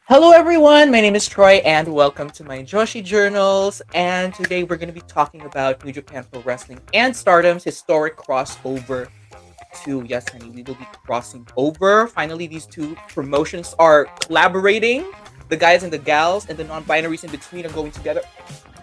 Hello, everyone. My name is Troy, and welcome to my Joshi Journals. And today we're going to be talking about New Japan Pro Wrestling and Stardom's historic crossover to yes, honey, we will be crossing over. Finally, these two promotions are collaborating. The guys and the gals and the non-binaries in between are going together.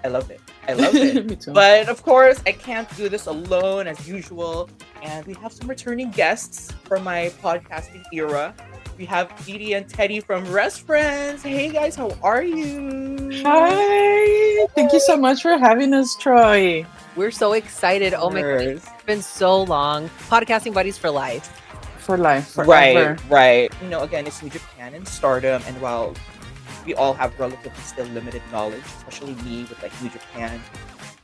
I love it. I love it. Me too. But of course, I can't do this alone as usual. And we have some returning guests from my podcasting era. We have Edie and Teddy from Wrestfriends. Hey guys, how are you? Hi. Thank you so much for having us, Troy. We're so excited. Oh my goodness. Yes. It's been so long. Podcasting buddies for life. For life, Right, forever. right. Again, it's New Japan and Stardom, and while we all have relatively still limited knowledge, especially me with like New Japan,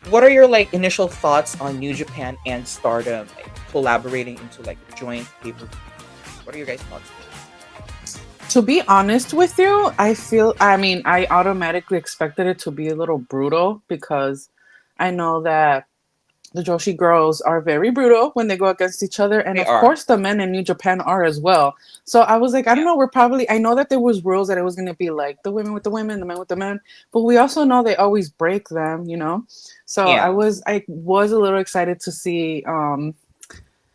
what are your like initial thoughts on New Japan and Stardom like collaborating into like a joint paper? What are your guys' thoughts? To be honest with you, I automatically expected it to be a little brutal because I know that the Joshi girls are very brutal when they go against each other. And They of are. course, the men in New Japan are as well. So I was like, I don't Yeah. know, I know that there was rules that it was going to be like the women with the women, the men with the men. But we also know they always break them. So I Yeah. was, I was a little excited to see,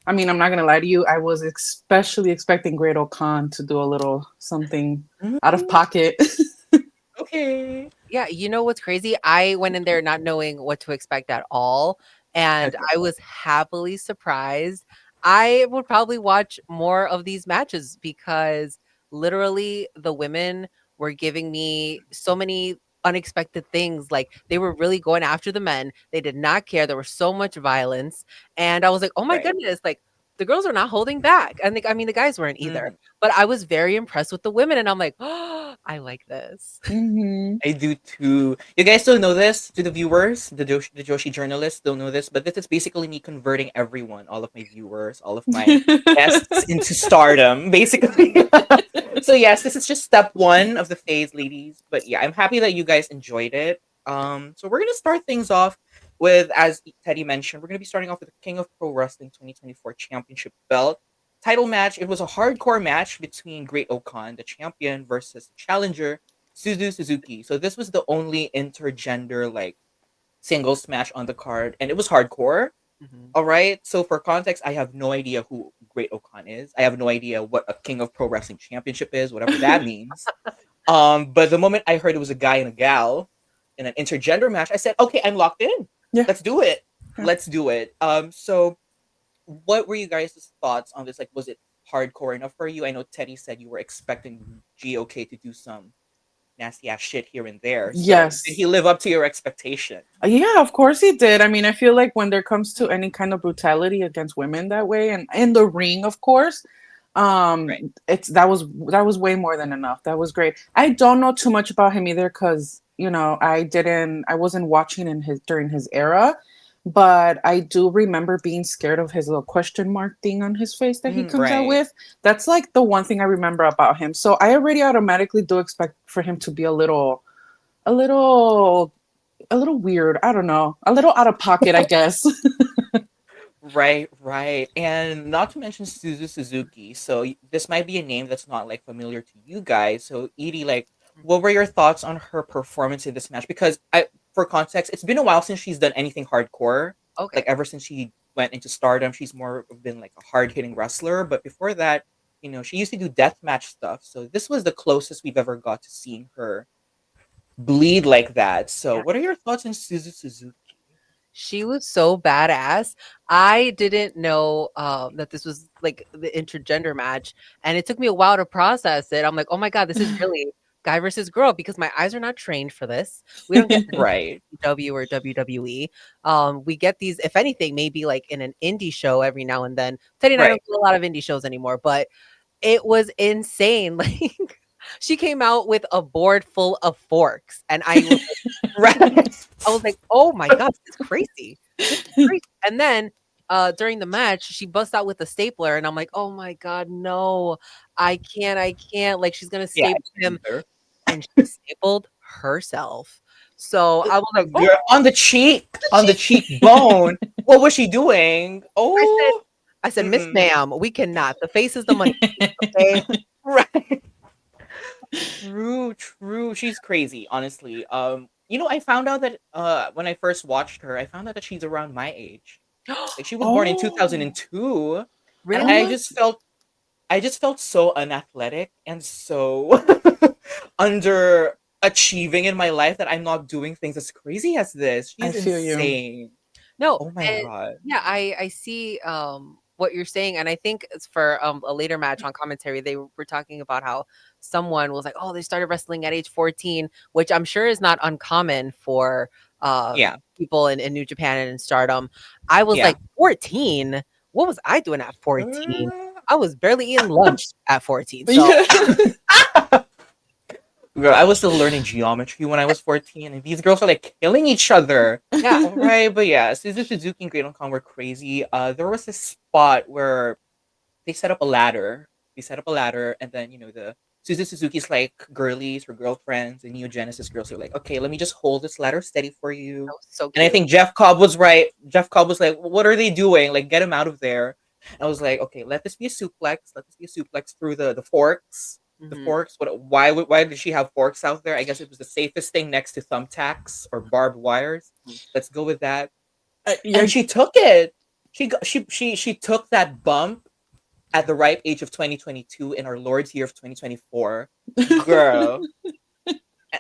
I'm not gonna lie to you. I was especially expecting Great Khan to do a little something out of Mm, pocket. okay. Yeah, you know what's crazy? I went in there not knowing what to expect at all, and Okay. I was happily surprised. I would probably watch more of these matches because literally the women were giving me so many unexpected things. Like they were really going after the men. They did not care. There was so much violence, and I was like, "Oh my Right. goodness!" Like the girls are not holding back, and the guys weren't either. Mhm. But I was very impressed with the women, and I'm like, "Oh, I like this." Hmm. I do too. You guys don't know this to the viewers, the Joshi journalists don't know this, but this is basically me converting everyone, all of my viewers, all of my guests into stardom, basically. So yes, this is just step one of the phase, ladies. But yeah, I'm happy that you guys enjoyed it. So we're gonna start things off with, as Teddy mentioned, we're gonna be starting off with the King of Pro Wrestling 2024 Championship belt title match. It was a hardcore match between Great Okan, the champion, versus the challenger, Suzuki. So this was the only intergender like singles match on the card, and it was hardcore. Mhm. All right. So for context, I have no idea who Great Okan is. I have no idea what a King of Pro Wrestling Championship is, whatever that means. But the moment I heard it was a guy and a gal in an intergender match, I said, "Okay, I'm locked in. Yeah. Let's do it. Yeah. Let's do it." So what were you guys' thoughts on this? Like, was it hardcore enough for you? I know Teddy said you were expecting GOK to do some nasty ass shit here and there. So did he Yes. live up to your expectation? Yeah, of course he did. I feel like when there comes to any kind of brutality against women that way, and in the ring, of course, Right. it's that was way more than enough. That was great. I don't know too much about him either because I wasn't watching in his during his era, but I do remember being scared of his little question mark thing on his face that he comes out Right. with. That's like the one thing I remember about him. So I already automatically do expect for him to be a little a little weird. I don't know. A little out of pocket, I guess. Right, right. And not to mention Suzuki. So this might be a name that's not like familiar to you guys. So Edie, like, what were your thoughts on her performance in this match? Because for context, it's been a while since she's done anything hardcore. Okay. Like ever since she went into Stardom, she's more been like a hard hitting wrestler. But before that, she used to do death match stuff. So this was the closest we've ever got to seeing her bleed like that. So Yeah. what are your thoughts on Suzuki? She was so badass. I didn't know that this was like the intergender match, and it took me a while to process it. I'm like, oh my god, this is really guy versus girl because my eyes are not trained for this. We don't get Right. W or WWE. We get these, if anything, maybe like in an indie show every now and then. Teddy and I Right. don't do a lot of indie shows anymore, but it was insane. Like she came out with a board full of forks, and Right. I was like, "Oh my god, this is crazy. This is crazy." And then, during the match, she busts out with a stapler, and I'm like, "Oh my god, no. I can't." Like, she's gonna Yeah, I staple can't him, either. and she stapled herself. So, I was like, "Oh, Girl, on the she." cheekbone. What was she doing? I said Oh, I said, "Miss mm-mm. Ma'am, we cannot. The face is the money, okay?" Right. True. She's crazy, honestly. I found out that when I first watched her, I found out that she's around my age. Like she was born in Oh, 2002, and oh Really? my. I just felt so unathletic and so underachieving in my life that I'm not doing things as crazy as this. I She's feel you. insane. No, Oh my and god. yeah, I see what you're saying, and I think it's for a later match on commentary. They were talking about how someone was like, "Oh, they started wrestling at age 14," which I'm sure is not uncommon for Yeah. people in New Japan and in Stardom. I was Yeah. like, 14? What was I doing at 14? Uh, I was barely eating lunch at 14. So Yeah. Girl, I was still learning geometry when I was 14, and these girls are like killing each other. yeah, All right, but yeah, Suzuki and Great Khan were crazy. There was this spot where they set up a ladder. They set up a ladder, and then the Suzuki's like girlies, her girlfriends, and Neo Genesis girls are like, okay, let me just hold this ladder steady for that you. was so And I cute. think Jeff Cobb was right. Jeff Cobb was like, what are they doing? Like, get him out of there. I was like, okay, let this be a suplex. Let this be a suplex through the forks. The Mhm. forks. Why did she have forks out there? I guess it was the safest thing next to thumbtacks or barbed wires. Let's go with that. Yeah. And she took it. She took that bump at the ripe age of 2022 in our Lord's year of 2024. Girl.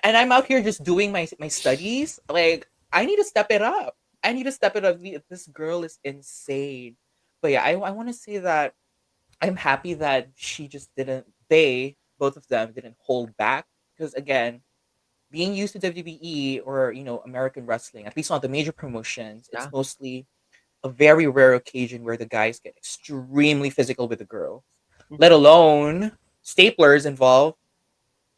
And I'm out here just doing my studies. Like, I need to step it up. I need to step it up. This girl is insane. But yeah, I want to say that I'm happy that she just didn't, both of them, didn't hold back. Because again, being used to WWE or, American wrestling, at least on the major promotions, it's Yeah. mostly a very rare occasion where the guys get extremely physical with the girls, let Mhm. alone staplers involved.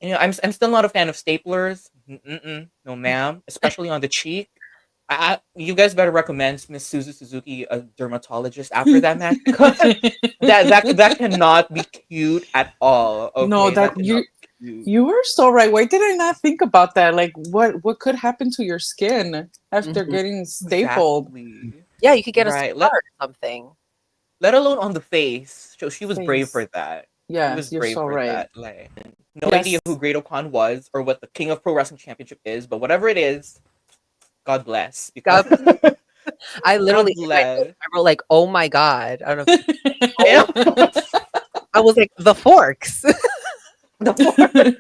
I'm still not a fan of staplers. Mm-mm, no, ma'am. Especially on the cheek. You guys better recommend Miss Suzuki a dermatologist after that match because that cannot be cute at all. No, Okay, that that cannot be cute. you were so right. Why did I not think about that? Like, what could happen to your skin after Mhm. getting stapled? Exactly. Yeah, you could get a Right. scar or something. Let alone on the face. So she was brave for Face. that. She was Yes, you're brave so for right. that. Like, no idea Yes. who Great Khan was or what the King of Pro Wrestling Championship is, but whatever it is, God bless. Because God, I God literally in my notes, bless. I wrote like, "Oh my god." I don't know if you Yeah. oh, I was like, "The forks." The fork.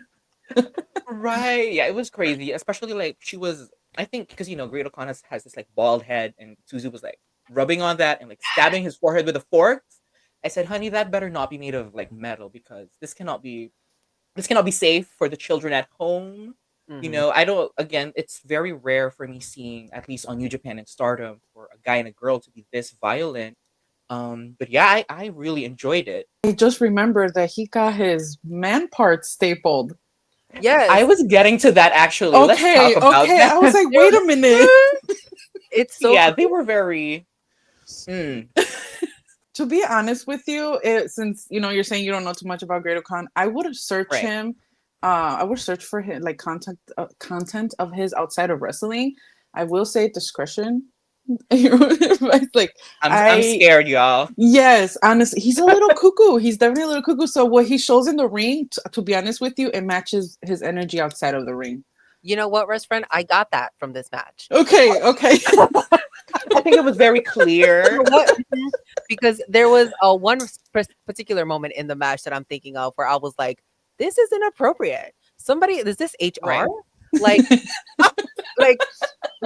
Right. Yeah, it was crazy. Especially like she was, I think, because Great Khan has this like bald head, and Suzu was like rubbing on that and like stabbing his forehead with a fork. I said, honey, that better not be made of like metal because this cannot be safe for the children at home. Mhm. I don't, again, it's very rare for me seeing, at least on New Japan and Stardom, for a guy and a girl to be this violent. But yeah, I really enjoyed it. I just remembered that he got his man part stapled. I Yes. was getting to that actually. Let's talk Okay, about okay. I was that. like, wait a minute. It's so Yeah, crazy. they were very. Mm, To be honest with you, since you're saying you don't know too much about Great Khan, I would search right. him. I would search for him like content of his outside of wrestling. I will say discretion. It's like I'm I scared, y'all. yes, honestly, he's a little cuckoo. He's definitely a little cuckoo. So what he shows in the ring, to be honest with you, it matches his energy outside of the ring. You know what, Rest Friend? I got that from this match. Okay, okay. I think it was very You know clear. what? Mhm. Because there was a particular moment in the match that I'm thinking of where I was like, "This is inappropriate. Somebody, is this HR? Right. Like, like,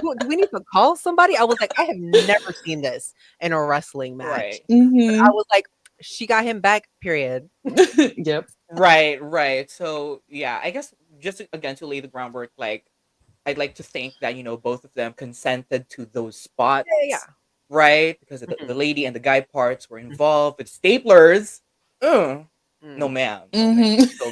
do we need to call somebody?" I was like, "I have never seen this in a wrestling match." Right. I hmm was like, "She got him back." Period. Yep. Right. So yeah, I guess just again to lay the groundwork, like I'd like to think that both of them consented to those Yeah, spots, right? Because yeah. the lady and the guy parts were involved with staplers. Uh, no, Mhm. ma'am, no, ma'am. hmm So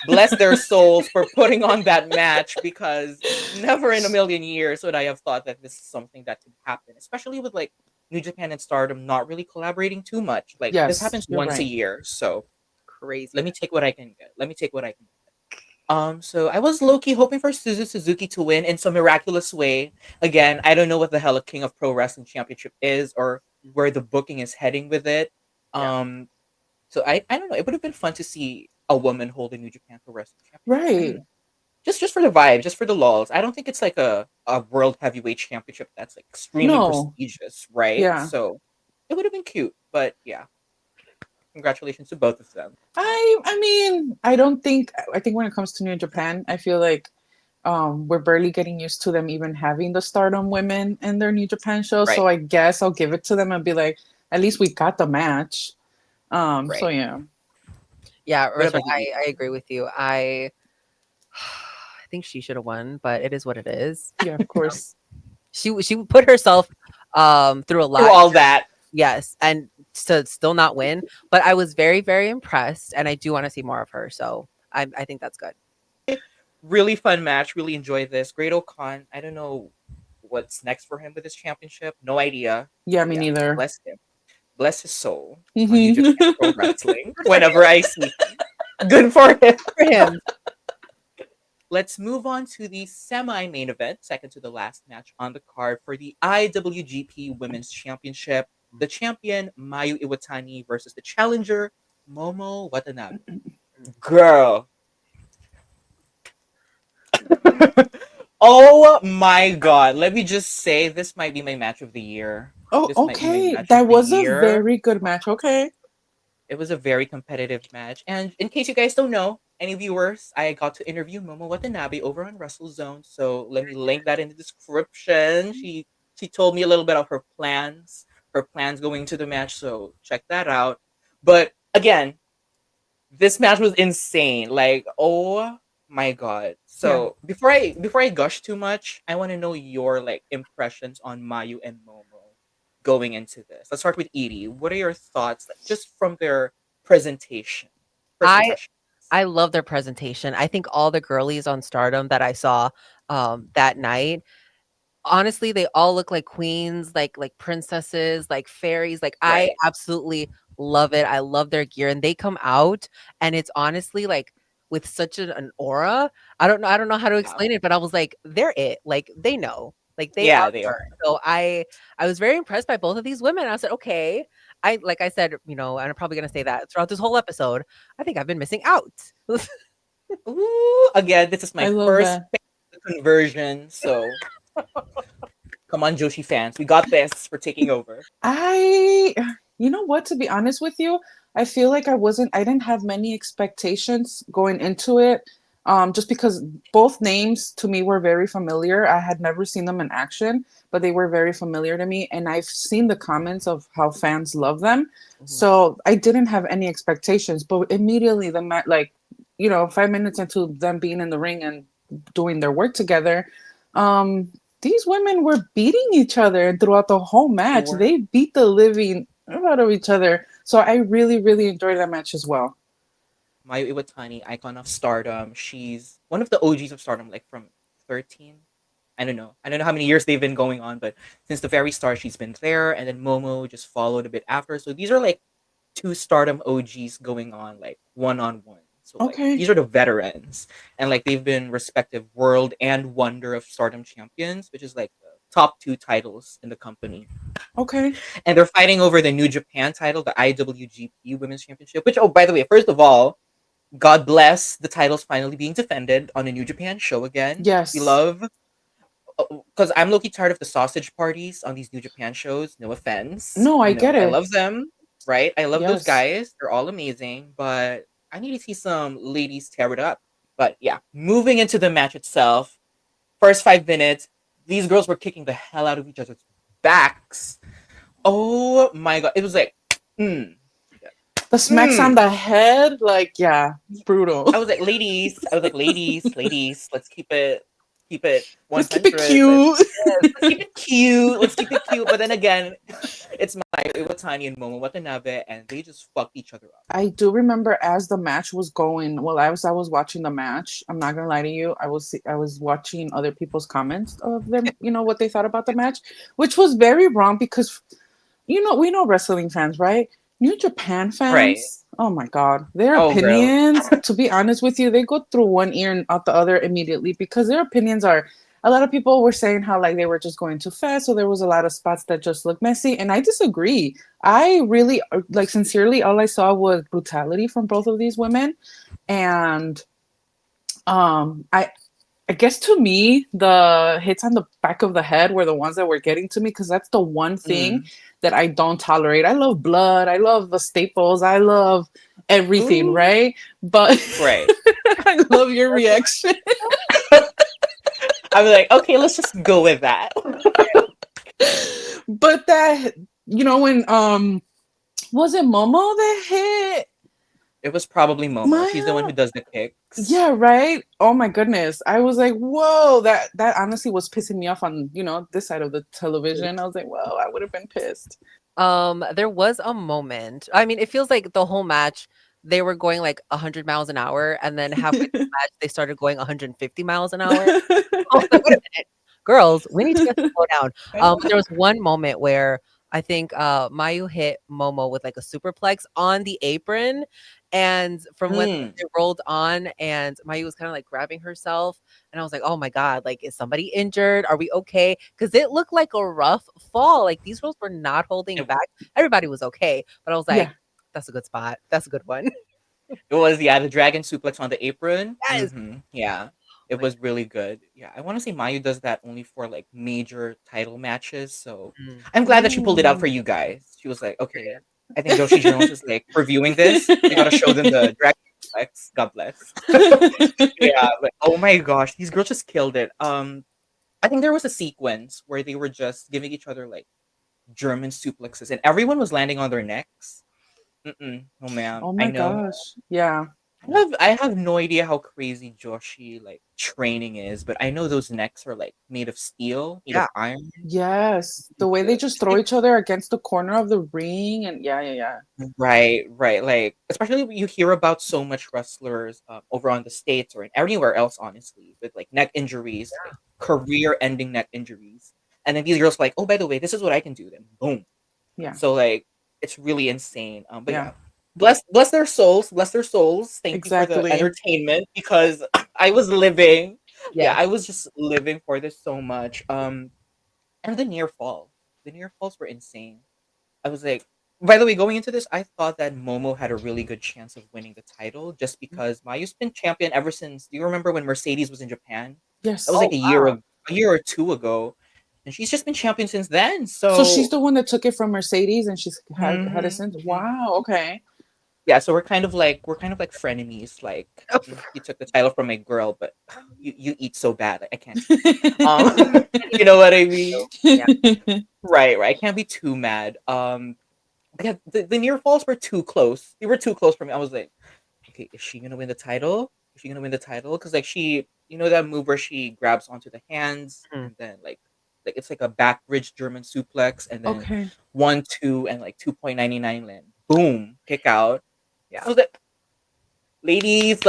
bless their souls for putting on that match because never in a million years would I have thought that this is something that could happen, especially with like New Japan and Stardom not really collaborating too much. Like this Yes, happens you're once a right. year, so let me Craziness. take what I can get. Let me take what I can. So I was low key hoping for Suzuki to win in some miraculous way. Again, I don't know what the hell a King of Pro Wrestling Championship is or Mhm. where the booking is heading with it. Yeah. So I don't know. It would have been fun to see a woman hold a New Japan Pro Wrestling Championship. I don't Right. know. Just for the vibe, just for the lulz. I don't think it's like a world heavyweight championship that's like extremely No. prestigious, right? Yeah. So it would have been cute, but yeah. Congratulations to both of them. I mean, I think when it comes to New Japan, I feel like we're barely getting used to them even having the Stardom women in their New Japan show. Right, So I guess I'll give it to them and be like, at least we got the match. So right. yeah. Yeah, What Rachel, about you, Edie? I agree with you. I think she should have won, but it is what it is. Yeah, of course. She put herself through a Through lot. all that, Yes, and to still not win, but I was very, very impressed, and I do want to see more of her. So I think that's good. really fun match. Really enjoyed this. Great Okan. I don't know what's next for him with his championship. No idea. Yeah, But me yeah, neither. bless him. Bless his soul on New Japan Mhm. Pro Wrestling. Whenever I see him, good for him. For him, Let's move on to the semi-main event, second to the last match on the card for the IWGP Women's Championship. The champion Mayu Iwatani versus the challenger Momo Watanabe. Girl. Oh my god. Let me just say this might be my match of the year. Oh, This might be my okay. match of That the was a year. very good match. Okay. It was a very competitive match. And in case you guys don't know, any viewers, I got to interview Momo Watanabe over on WrestleZone. So let me link that in the description. She told me a little bit of her plans going into the match. So check that out. But again, this match was insane. Like, oh my god. Yeah. So before I gush too much, I want to know your like impressions on Mayu and Momo going into this. Let's start with Edie. What are your thoughts like, just from their presentation? First I impression. I love their presentation. I think all the girlies on Stardom that I saw that night, honestly, they all look like queens, like princesses, like fairies. Like I Right. absolutely love it. I love their gear, and they come out, and it's honestly like with such an aura. I don't know how to Yeah. explain it, but I was like, they're it. Like they know. Like they are Yeah, they her. are. So I was very impressed by both of these women. I said, okay. I like I said, and I'm probably gonna say that throughout this whole episode. I think I've been missing out. Ooh, again, this is my I love first that. conversion. So come on, Joshi fans. We got this. We're taking over. I, you know what, to be honest with you, I feel like I didn't have many expectations going into it. Just because both names to me were very familiar. I had never seen them in action, but they were very familiar to me. And I've seen the comments of how fans love them. Mhm. So I didn't have any expectations, but immediately like, 5 minutes into them being in the ring and doing their work together, um, these women were beating each other, and throughout the whole They match, were. they beat the living out of each other. So I really, really enjoyed that match as well. Mayu Iwatani, icon of Stardom. She's one of the OGs of Stardom, like from 13. I don't know. I don't know how many years they've been going on, but since the very start, she's been there. And then Momo just followed a bit after. So these are like two Stardom OGs going on, like one on one. So like Okay. these are the veterans, and like they've been respective World and Wonder of Stardom champions, which is like the top two titles in the company. Okay. And they're fighting over the New Japan title, the IWGP Women's Championship. Which, oh, by the way, first of all, God bless the titles finally being defended on a New Japan show again. We Yes. love, because I'm low-key tired of the sausage parties on these New Japan shows. No offense. No, I get I it. love them, right? I love those Yes. guys. They're all amazing, but I need to see some ladies tear it up. But yeah, moving into the match itself, first 5 minutes, these girls were kicking the hell out of each other's backs. Oh my god. It was like, mm, The smacks on mm. the head, like, yeah, brutal. Ladies, keep it Let's keep it 100. cute. Let's keep it cute. Let's keep it cute. But then again, it's my Iwatani and Momo Watanabe, and they just fucked each other up. I do remember as the match was going. Well, I was watching the match. I'm not gonna lie to you. I was watching other people's comments of them. What they thought about the match, which was very wrong because we know wrestling fans, right? New Japan Right. fans. Oh my God, their Oh, girl. opinions. To be honest with you, they go through one ear and out the other immediately because their opinions are. A lot of people were saying how like they were just going too fast, so there was a lot of spots that just looked messy, and I disagree. I really like sincerely, all I saw was brutality from both of these women, And I guess to me, the hits on the back of the head were the ones that were getting to me because that's the one thing Mm. that I don't tolerate. I love blood. I love the staples. I love everything, Ooh. right? But Right. I love your reaction. I'm like, okay, let's just go with that. But that, when was it Momo that hit It was probably Momo. She's the one Maya? who does the kicks. Yeah, right. Oh my goodness. I was like, whoa, that honestly was pissing me off on, this side of the television. I was like, whoa, I would have been pissed. There was a moment. I mean, it feels like the whole match they were going like 100 miles an hour, and then halfway through the match they started going 150 miles an hour. I was like, wait a minute, girls, we need to slow down. But there was one moment where I think Mayu hit Momo with like a superplex on the apron, and from when Mm. they rolled on, and Mayu was kind of like grabbing herself, and I was like, oh my god, like is somebody injured? Are we okay? Because it looked like a rough fall. Like these girls were not holding It, back. Everybody was okay, but I was like, Yeah. that's a good spot. That's a good one. it was, yeah, the dragon suplex on the apron. Yes. Yeah. Oh It my was really good. Yeah. I want to say Mayu does that only for like major title matches. So God. I'm glad that she pulled it out for Ooh. you guys. She was like, okay, I think Joshi Jones is like reviewing this. I gotta show them the dragon suplex. God bless. Yeah, but oh my gosh, these girls just killed it. I think there was a sequence where they were just giving each other like German suplexes, and everyone was landing on their necks. No, ma'am. Oh I my know. gosh. Yeah. I have no idea how crazy Joshi like training is, but I know those necks are like made of steel, made of Yeah. iron. Yes. The way they just throw each other against the corner of the ring and yeah. Right, right. Like, especially when you hear about so much wrestlers over on the States or anywhere else, honestly, with like neck injuries, like career-ending neck injuries. And then these girls like, oh, by the way, this is what I can do. Then boom. Yeah. So like, it's really insane. But Yeah. yeah, bless their souls, bless their souls. Thank you for the Exactly. entertainment because I was living. Yeah, Yes. I was just living for this so much. And the near falls were insane. I was like, by the way, going into this, I thought that Momo had a really good chance of winning the title just because Mayu's been champion ever since. Do you remember when Mercedes was in Japan? That was Yes. like Oh wow. a year or two ago, and she's just been champion since then. So she's So, the one that took it from Mercedes and she's had it mhm, since. mhm. Wow. Okay. Yeah, so we're kind of like frenemies. Like, you took the title from my girl, but you eat so bad, like, I can't be mad. You know what I mean? Yeah. Right, right. I can't be too mad. Yeah, the near falls were too close. They were too close for me. I was like, okay, is she gonna win the title? Is she gonna win the title? Because like that move where she grabs onto the hands Mhm. and then like it's like a back bridge German suplex and then Okay. 1-2 and like 2.99 land. Boom, kick out. Yeah. I was like, ladies,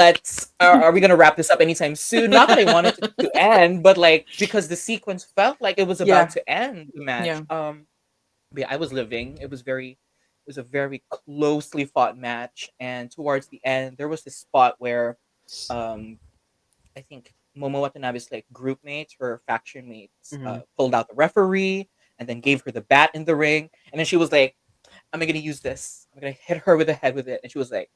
are we gonna wrap this up anytime soon? Not that I wanted it to end, but like because the sequence felt like it was about Yeah. to end the match. Yeah. But yeah, I was living. It was a very closely fought match, and towards the end, there was this spot where, um, I think Momo Watanabe's like group mates, her faction mates, Mhm. pulled out the referee and then gave her the bat in the ring, and then she was like, "I'm gonna use this. I'm gonna hit her with the head with it," and she was like,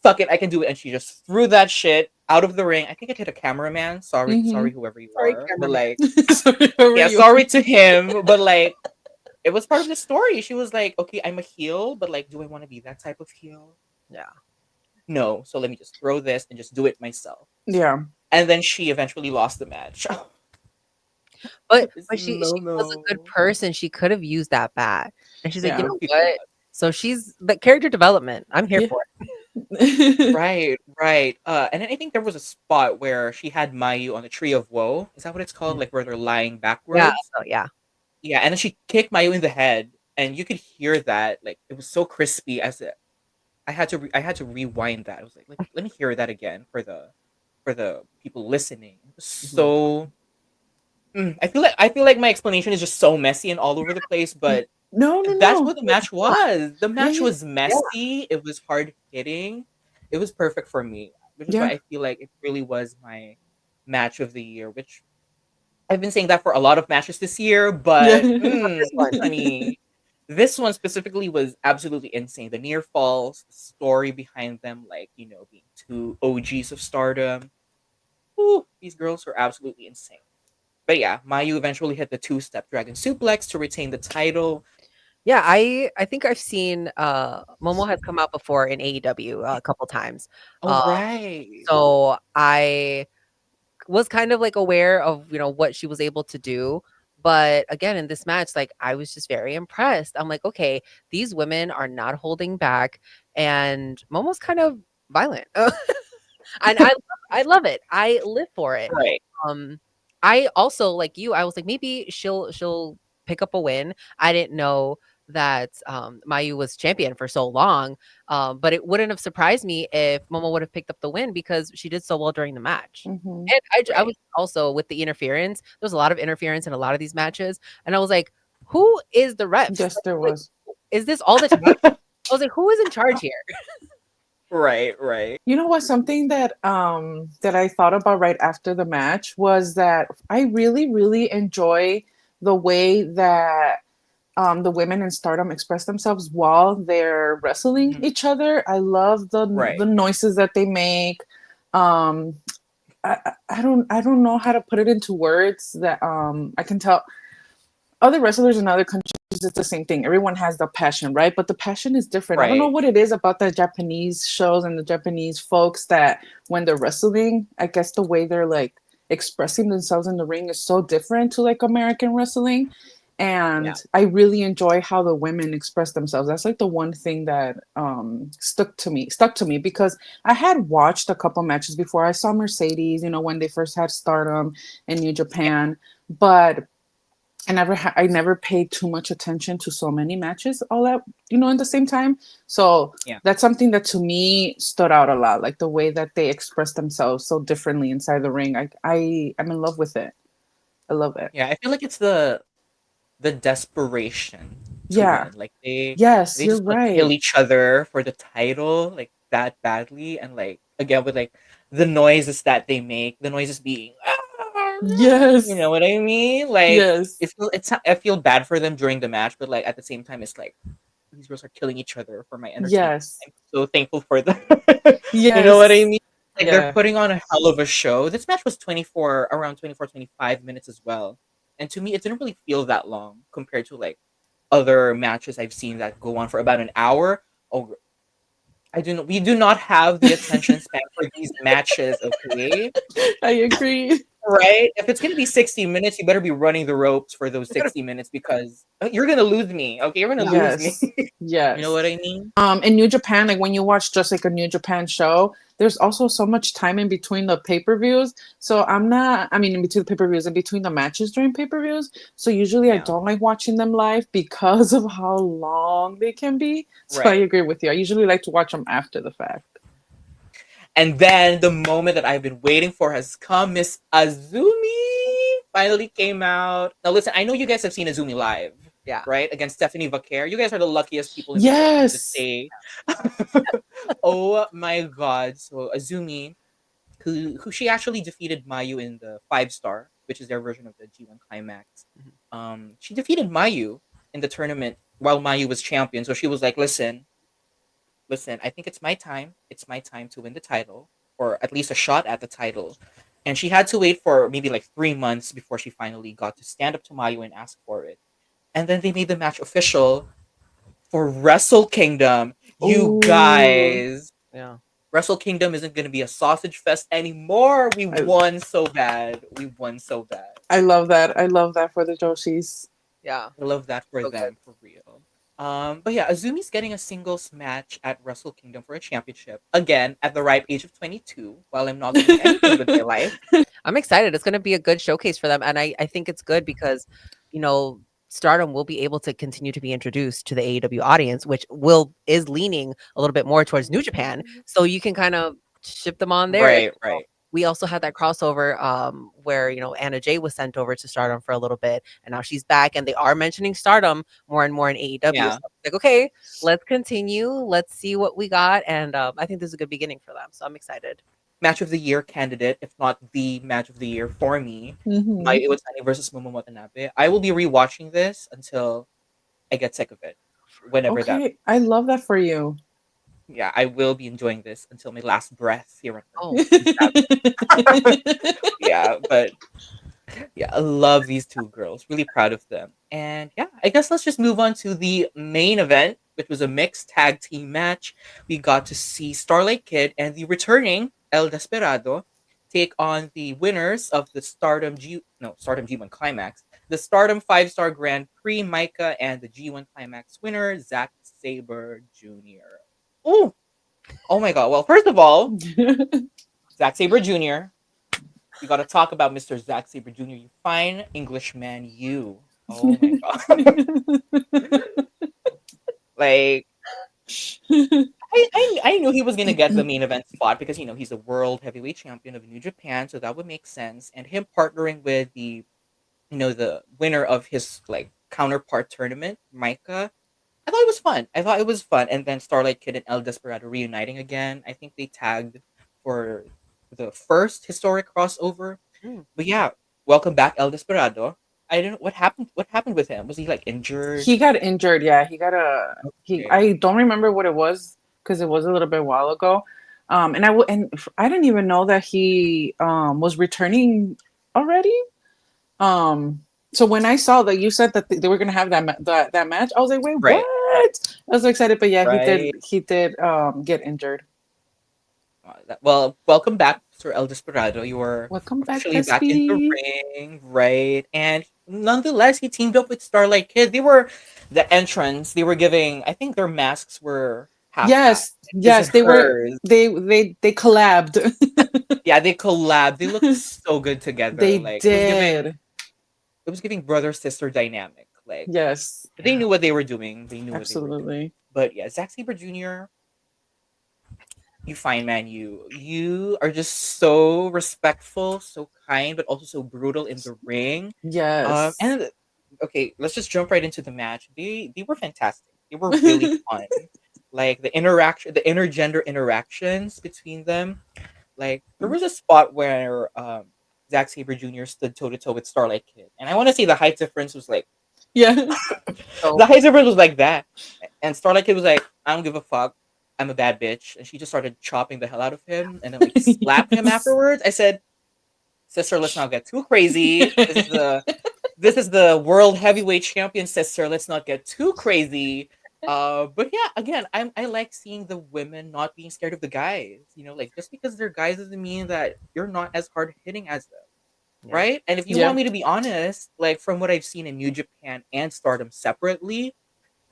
"Fuck it, I can do it," and she just threw that shit out of the ring. I think it hit a cameraman. Sorry, Mm-hmm. sorry, whoever you Sorry, are, but cameraman. like, Sorry, how are yeah, you? sorry to him, but like it was part of the story. She was like, "Okay, I'm a heel, but like, do I want to be that type of heel? Yeah. No. So let me just throw this and just do it myself." Yeah. And then she eventually lost the match. But It's she no, was a good no. person. She could have used that bat. And she's like, "You Yeah. know She could what?" So she's but character development. I'm here Yeah. for it. Right, right. And then I think there was a spot where she had Mayu on the Tree of Woe. Is that what it's called? Mhm. Like where they're lying Yeah, backwards. so yeah. Yeah, and then she kicked Mayu in the head, and you could hear that. Like it was so crispy. I had to rewind that. I was like, let me hear that again for the people listening. It was Mhm. so. I feel like my explanation is just so messy and all over the place, but No, no, that's no. what the match was. The Yeah, match yeah. was Yeah. messy. It was hard hitting. It was perfect for me, which is why Yeah. I feel like it really was my match of the year. Which I've been saying that for a lot of matches this year, Yeah. but Not this one. honey, This one specifically was absolutely insane. The near falls, the story behind them, like, being two OGs of Stardom. Ooh, these girls were absolutely insane. But yeah, Mayu eventually hit the two-step dragon suplex to retain the title. Yeah, I think I've seen Momo has come out before in AEW a couple times. Oh, Um, right. so I was kind of like aware of, what she was able to do. But again, in this match, like I was just very impressed. I'm like, okay, these women are not holding back, and Momo's kind of violent. And I love it. I live for it. Right. Um, I also like you. I was like, maybe she'll pick up a win. I didn't know that Mayu was champion for so long, but it wouldn't have surprised me if Momo would have picked up the win because she did so well during the match. Hmm. And I Right. was also with the interference. There was a lot of interference in a lot of these matches, and I was like, who is the refs? Yes, there Like, was. is this all the time? I was like, who is in charge here? Right, right. You know what? Something that I thought about right after the match was that I really, really enjoy the way that the women in Stardom express themselves while they're wrestling Mhm. each other. I love Right. the noises that they make. Um, I don't know how to put it into words that I can tell other wrestlers in other countries. It's the same thing. Everyone has the passion, right? But the passion is different. I don't know Right. what it is about the Japanese shows and the Japanese folks that when they're wrestling, I guess the way they're like expressing themselves in the ring is so different to like American wrestling. Yeah. And I really enjoy how the women express themselves. That's like the one thing that stuck to me because I had watched a couple matches before. I saw Mercedes, when they first had Stardom in New Yeah. Japan, but I never paid too much attention to so many matches all at at the same time. So Yeah. that's something that to me stood out a lot, like the way that they express themselves so differently inside the ring. I'm in love with it. I love it. Yeah. I feel like it's the desperation to Yeah. win. Like they Yes, you're just want to kill right. each other for the title like that badly, and like again with like the noises that they make, the noises being, you Yes. know what I mean? Like Yes. I feel bad for them during the match, but like at the same time, it's like these girls are killing each other for my entertainment. Yes. I'm so thankful for them. You know what I Yes. mean? Like they're Yeah. putting on a hell of a show. This match was around 24, 25 minutes as well. And to me, it didn't really feel that long compared to like other matches I've seen that go on for about an hour. Oh, we do not have the attention span for these matches, okay? I agree. Right? If it's gonna be 60 minutes, you better be running the ropes for those 60 minutes because you're gonna lose me. Okay, you're gonna lose me. Yes. You know Yes. what I mean? In New Japan, like when you watch just like a New Japan show, there's also so much time in between the pay-per-views. So I mean in between the pay-per-views, in between the matches during pay-per-views. So usually I Yeah. don't like watching them live because of how long they can be. So I Right. agree with you. I usually like to watch them after the fact. And then the moment that I've been waiting for has come. Miss Azumi finally came out. Now, listen, I know you guys have seen Azumi live, Yeah. right? Against Stephanie Vaquer. You guys are the luckiest people in the world, I have to Yes. say. Oh my god. So, Azumi, who she actually defeated Mayu in the 5-star, which is their version of the G1 Climax. Mhm. She defeated Mayu in the tournament while Mayu was champion. So, she was like, listen, I think it's my time. It's my time to win the title, or at least a shot at the title. And she had to wait for maybe like 3 months before she finally got to stand up to Mayu and ask for it. And then they made the match official for Wrestle Kingdom. You Oh, guys, Yeah. Wrestle Kingdom isn't going to be a sausage fest anymore. We I won so bad. We won so bad. I love that. I love that for the Joshis. Yeah. I love that for So good. them, for real. But yeah, Azumi's getting a singles match at Wrestle Kingdom for a championship. Again, at the ripe age of 22, while I'm not doing anything with my life. I'm excited. It's going to be a good showcase for them. And I think it's good because, you know, Stardom will be able to continue to be introduced to the AEW audience, which is leaning a little bit more towards New Japan. So you can kind of ship them on there. Right, right. We also had that crossover where, Anna Jay was sent over to Stardom for a little bit, and now she's back, and they are mentioning Stardom more and more in AEW. Yeah. So like, okay, let's continue. Let's see what we got. And I think this is a good beginning for them. So I'm excited. Match of the year candidate, if not the match of the year for me. Hmm. Mayu Iwatani versus Momo Watanabe. I will be rewatching this until I get sick of it. Whenever that, Okay, I love that for you. yeah, I will be enjoying this until my last breath here on Oh, Earth. Yeah, but yeah, I love these two girls. Really proud of them. And yeah, I guess let's just move on to the main event, which was a mixed tag team match. We got to see Starlight Kid and the returning El Desperado take on the winners of the Stardom G1 Climax, the Stardom 5-star Grand Prix, Maika, and the G1 Climax winner, Zack Sabre Jr. Oh, oh my god. Well, first of all, Zack Sabre Jr. We got to talk about Mr. Zack Sabre Jr. You fine Englishman, you. Oh my god. Like, I knew he was gonna get the main event spot because he's a world heavyweight champion of New Japan, so that would make sense. And him partnering with the winner of his like counterpart tournament, Maika, I thought it was fun. I thought it was fun. And then Starlight Kid and El Desperado reuniting again. I think they tagged for the first historic crossover. mm. But yeah, welcome back, El Desperado. I don't know what happened. What happened with him? Was he like injured? He got injured. Yeah, he got a he. Okay. I don't remember what it was because it was a little bit while ago. And I didn't even know that he was returning already. So when I saw that you said that they were gonna have that match, I was like, wait, what? Right. I was so excited, but yeah, Right. he did get injured. Well, welcome back, Sir El Desperado. You were Welcome back, officially back in the SB. ring, right? And nonetheless, he teamed up with Starlight Kid. They were the entrance. They were giving. I think their masks were half half. Yes, His and yes, they were. hers. They collabed. Yeah, they collabed. They looked so good together. They Like did. it was giving brother sister dynamic. Like Yes, they knew what they were doing. They knew what they were doing. absolutely. But yeah, Zack Sabre Jr. You fine man, you are just so respectful, so kind, but also so brutal in the ring. Yes. And okay, let's just jump right into the match. They were fantastic. They were really fun. Like the interaction, the intergender interactions between them. Like there was a spot where Zack Sabre Jr. stood toe to toe with Starlight Kid, and I want to say the height difference was like Yeah. So the height difference was like that, and Starlight Kid was like, "I don't give a fuck. I'm a bad bitch," and she just started chopping the hell out of him, and then like slapped him Yes. afterwards. I said, "Sister, let's not get too crazy. This is Yes. the world heavyweight champion, sister. Let's not get too crazy." But yeah, again, I like seeing the women not being scared of the guys. Like just because they're guys doesn't mean that you're not as hard hitting as them, yeah. right? And if you want Yeah. me to be honest, like from what I've seen in New Japan and Stardom separately,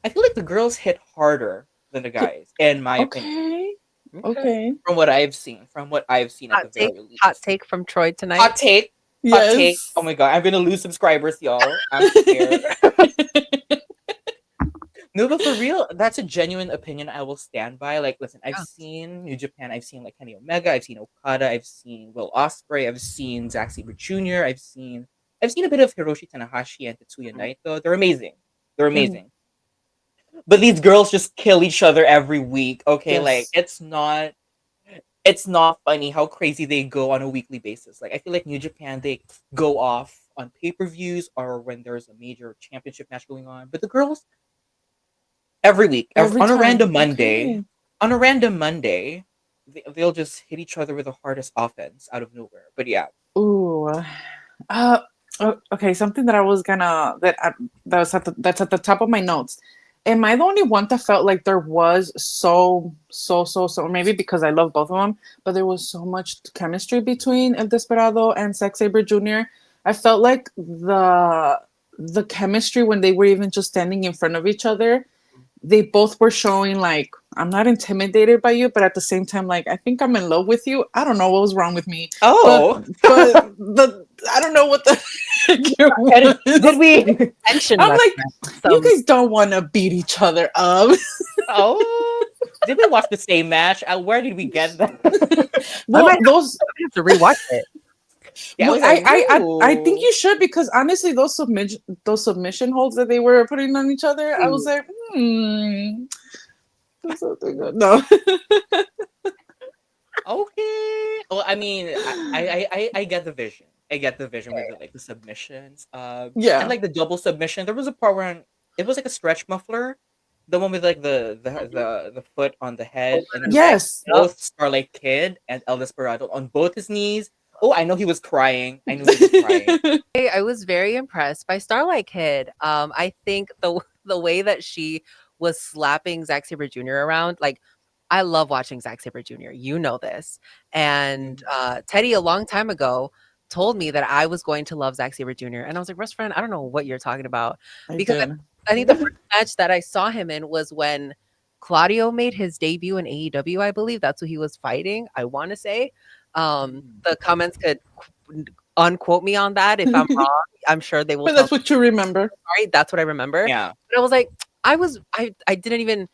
I feel like the girls hit harder than the guys, in my opinion. Okay. Okay. Okay. From what I've seen at the very Hot least. take from Troy tonight. Hot take. Hot take. Yes. Oh my god, I'm gonna lose subscribers, y'all. I'm scared. No, but for real, that's a genuine opinion I will stand by. Like, listen, I've Yeah. seen New Japan, I've seen like Kenny Omega, I've seen Okada, I've seen Will Ospreay, I've seen Zack Sabre Jr., I've seen a bit of Hiroshi Tanahashi and Tetsuya Naito. They're amazing. They're Mhm. amazing. But these girls just kill each other every week. Okay, like Yes. it's not funny how crazy they go on a weekly basis. Like I feel like New Japan they go off on pay-per-views or when there's a major championship match going on. But the girls every week, Every on a time. random Monday, Okay. they'll just hit each other with the hardest offense out of nowhere. But yeah, Ooh. Uh okay, something that I was gonna that's at the top of my notes. Am I the only one that felt like there was so maybe because I love both of them, but there was so much chemistry between El Desperado and Zack Sabre Jr. I felt like the chemistry when they were even just standing in front of each other, they both were showing like I'm not intimidated by you, but at the same time, like I think I'm in love with you. I don't know what was wrong with me, but oh, the I don't know what the heck it did was. we? Tension I'm must like, have you some. guys don't want to beat each other up. Oh, did we watch the same match? Where did we get that? I Well, might have to rewatch it. Yeah, I was like, I think ooh. you should because honestly, those submission holds that they were putting on each other, I was Ooh. like, there's something good. No. Okay. Well, I mean, I get the vision. I get the vision with the submissions. And Yeah. like the double submission. There was a part where it was like a stretch muffler, the one with like the foot on the head, and then like Yes. both Starlight Kid and El Desperado on both his knees. Oh, I know he was crying. I knew he was crying. I was very impressed by Starlight Kid. I think the way that she was slapping Zack Sabre Jr. around, like I love watching Zack Sabre Jr. You know this, and Teddy a long time ago told me that I was going to love Zack Sabre Jr. And I was like, "Best friend, I don't know what you're talking about," I because did. I think the first match that I saw him in was when Claudio made his debut in AEW. I believe that's who he was fighting. I want to say. The comments could unquote me on that if I'm wrong. I'm sure they will But tell that's what you remember. sorry, that's what I remember. Yeah. But I was like, I didn't even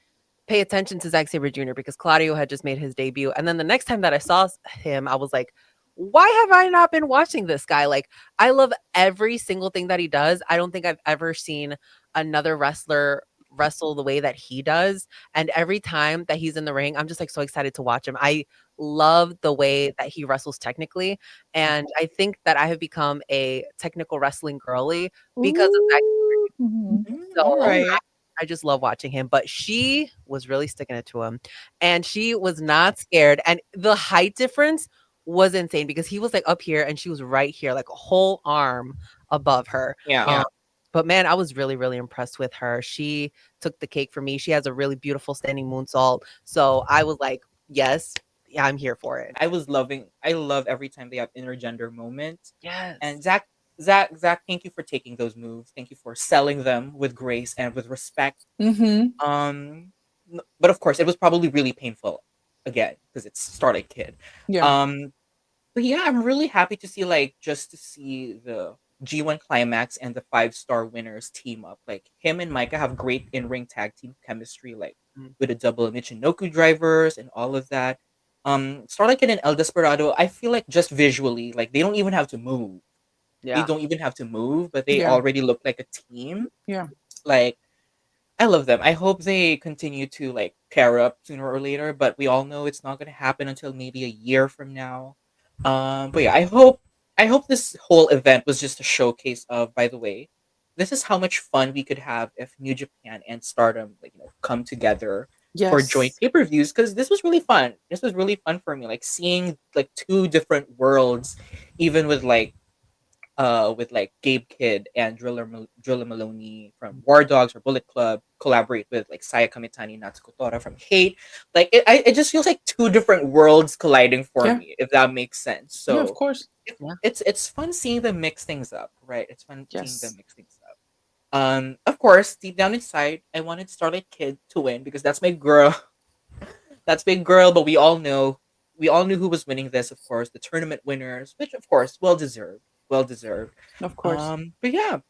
pay attention to Zack Sabre Jr. because Claudio had just made his debut. And then the next time that I saw him, I was like, why have I not been watching this guy? Like, I love every single thing that he does. I don't think I've ever seen another wrestler wrestle the way that he does. And every time that he's in the ring, I'm just like so excited to watch him. I love the way that he wrestles technically. And I think that I have become a technical wrestling girly because of that. Ooh. Mhm. All So right. I just love watching him, but she was really sticking it to him and she was not scared. And the height difference was insane because he was like up here and she was right here, like a whole arm above her. Yeah. Yeah. But man, I was really, really impressed with her. She took the cake for me. She has a really beautiful standing moonsault. So I was like, yes, yeah, I'm here for it. I love every time they have intergender moments. Yes. And Zach, thank you for taking those moves. Thank you for selling them with grace and with respect. Mhm. But of course, it was probably really painful again because it's Starlight Kid. Yeah. Um, but yeah, I'm really happy to see just to see the G1 climax and the 5-star winners team up. Like him and Maika have great in-ring tag team chemistry, like Mm. with the double Michinoku drivers and all of that. Starlight Kid and El Desperado, I feel like just visually, like they don't even have to move. They Yeah. don't even have to move, but they Yeah. already look like a team. Yeah. Like I love them. I hope they continue to pair up sooner or later, but we all know it's not going to happen until maybe a year from now. But yeah, I hope this whole event was just a showcase of. By the way, this is how much fun we could have if New Japan and Stardom come together for joint Yes. pay-per-views, because this was really fun. This was really fun for me, like seeing two different worlds, even with Gabe Kidd and Driller Maloney from War Dogs or Bullet Club collaborate with Saya Kamitani and Natsuko Tora from Hate. It just feels like two different worlds colliding for Yeah. me, if that makes sense. Yeah, of So course. Yeah. it's fun seeing them mix things up, right? It's fun seeing them Yes. mix things up. Of course, deep down inside, I wanted Starlight Kid to win because that's my girl. That's my girl, but we all knew who was winning this, of course, the tournament winners, which of course, well deserved. Well deserved. Of course. But yeah,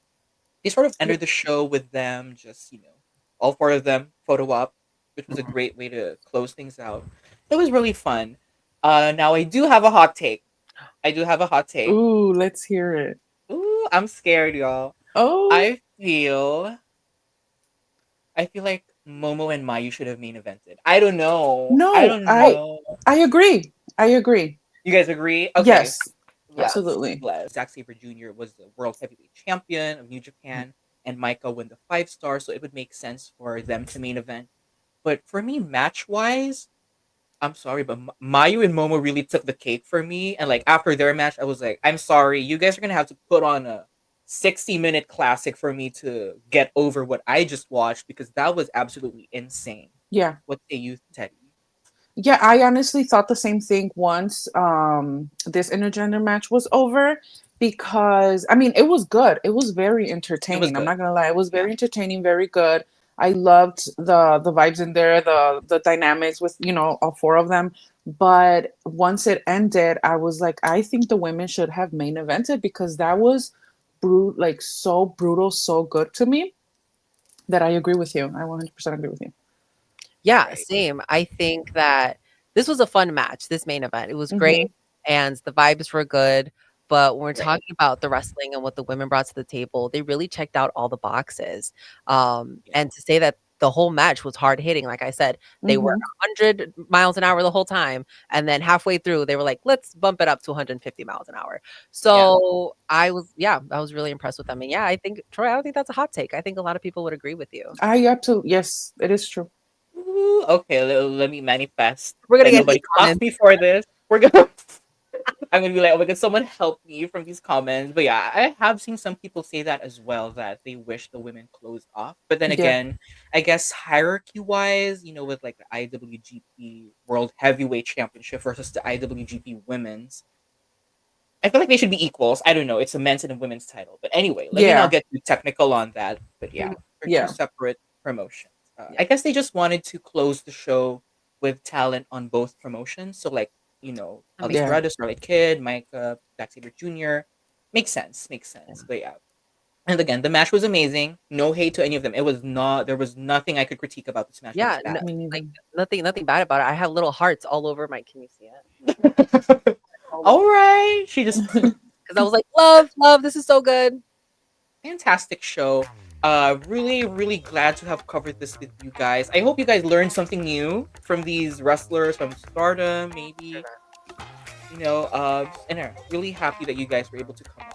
they sort of Yeah. ended the show with them just, all four of them photo op, which was a great way to close things out. It was really fun. Now I do have a hot take. I do have a hot take. Ooh, let's hear it. Ooh, I'm scared, y'all. Oh, I feel I feel like Momo and Mayu should have main evented. I don't know. I no, don't I know. I agree. I agree. You guys agree? Okay. Yes, Let's absolutely. Zack Sabre Jr. was the world heavyweight champion of New Japan, and Maika won the 5-star, so it would make sense for them to main event. But for me, match wise, I'm sorry, but Mayu and Momo really took the cake for me. And after their match, I was like, I'm sorry, you guys are gonna have to put on a 60-minute classic for me to get over what I just watched, because that was absolutely insane. Yeah. What say you, Teddy? Yeah, I honestly thought the same thing once this intergender match was over, because I mean it was good. It was very It was entertaining. I'm good. not gonna lie. It was Yeah. very entertaining, very good. I loved the vibes in there, the dynamics with, all four of them. But once it ended, I was like, I think the women should have main evented, because that was so brutal, so good to me, that I agree with you. I 100% agree with you. Yeah, Right. same. I think that this was a fun match, this main event. It was great Hmm. and the vibes were good. But when we're Right. talking about the wrestling and what the women brought to the table, they really checked out all the boxes. Yeah. And to say that the whole match was hard hitting. Like I said, they were 100 miles an hour the whole time, and then halfway through they were like, let's bump it up to 150 miles an hour. So I was really impressed with them. And yeah, I think Troy, I don't think that's a hot take. I think a lot of people would agree with you. Yes, it is true. Ooh, okay, let me manifest. We're gonna That get nobody hate clocks comments. me for this. We're gonna. I'm gonna be like, oh my god, someone help me from these comments. But yeah, I have seen some people say that as well, that they wish the women closed off. But then Yeah. again, I guess hierarchy wise, with like the IWGP World Heavyweight Championship versus the IWGP Women's, I feel like they should be equals. I don't know. It's a men's and a women's title. But anyway, let me not get too technical on that. But yeah, they're Yeah. two separate promotions. I guess they just wanted to close the show with talent on both promotions. So like, Desperado, Starlight Kid, Maika, Zack Sabre Jr. Makes sense. But yeah. And again, the match was amazing. No hate to any of them. There was nothing I could critique about this match. Yeah, That was like nothing bad about it. I have little hearts all over my. Can you see it? bad. All right. She just Because I was like, love, this is so good. fantastic show. Really, really glad to have covered this with you guys. I hope you guys learned something new from these wrestlers from Stardom, maybe. And I'm really happy that you guys were able to come on.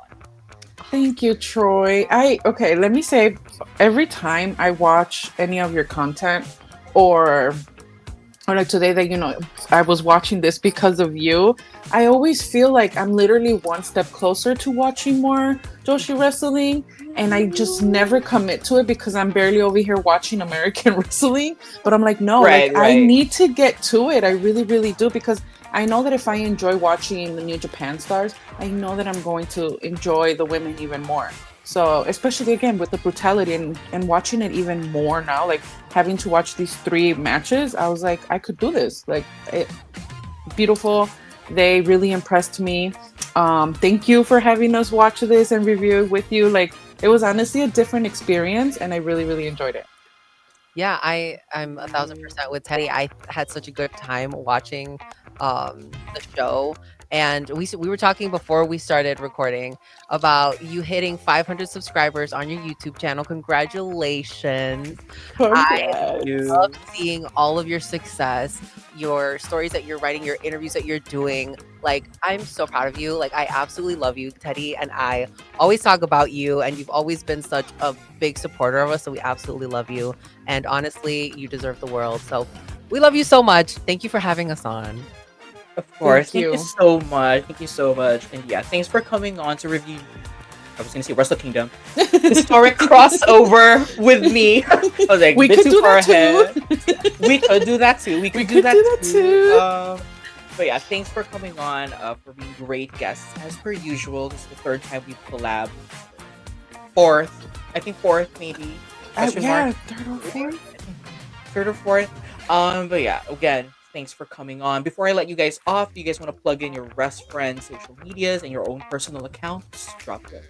Thank you, Troy. Let me say, every time I watch any of your content, or like today that I was watching this because of you, I always feel like I'm literally one step closer to watching more Joshi wrestling, and I just never commit to it because I'm barely over here watching American wrestling. But I'm like, no, I need to get to it. I really, really do, because I know that if I enjoy watching the New Japan stars, I know that I'm going to enjoy the women even more. So especially again with the brutality and watching it even more now, like having to watch these 3 matches, I was like, I could do this. Beautiful. They really impressed me. Thank you for having us watch this and review it with you. Like, it was honestly a different experience, and I really, really enjoyed it. Yeah, I'm 1000% with Teddy. I had such a good time watching the show, and we were talking before we started recording about you hitting 500 subscribers on your YouTube channel. Congratulations. I love seeing all of your success, your stories that you're writing, your interviews that you're doing. Like, I'm so proud of you. Like, I absolutely love you. Teddy and I always talk about you, and you've always been such a big supporter of us, so we absolutely love you. And honestly, you deserve the world. So we love you so much. Thank you for having us on. Of course. Thank you so much. Thank you so much. And yeah, thanks for coming on to review, I was going to say Wrestle Kingdom, historic crossover with me. I was like, we bit could too do far that ahead. too. We could do that too. We could do that too. But yeah, thanks for coming on, for being great guests. As per usual, this is the 3rd time we've collabed. 4th. I think 4th maybe. Yeah, 3rd or 4th. 3rd or 4th. But yeah, again, thanks for coming on. Before I let you guys off, do you guys want to plug in your Wrestfriends social medias and your own personal accounts? Drop them.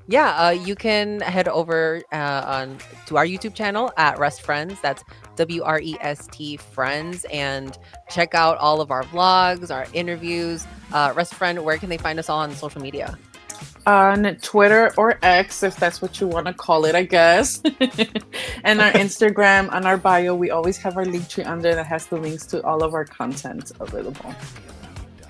Yeah, you can head over on to our YouTube channel at Wrestfriends. That's WREST Friends, and check out all of our vlogs, our interviews. Wrestfriend, where can they find us all on social media? On Twitter or X, if that's what you want to call it, I guess. And our Instagram, on our bio, we always have our link tree under that has the links to all of our content available.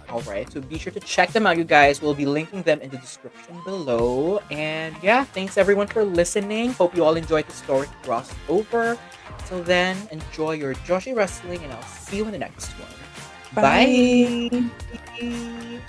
All right, so be sure to check them out, you guys. We'll be linking them in the description below. And yeah, thanks everyone for listening. Hope you all enjoyed the story crossover. Till then, enjoy your Joshi wrestling, and I'll see you in the next one. Bye. Bye.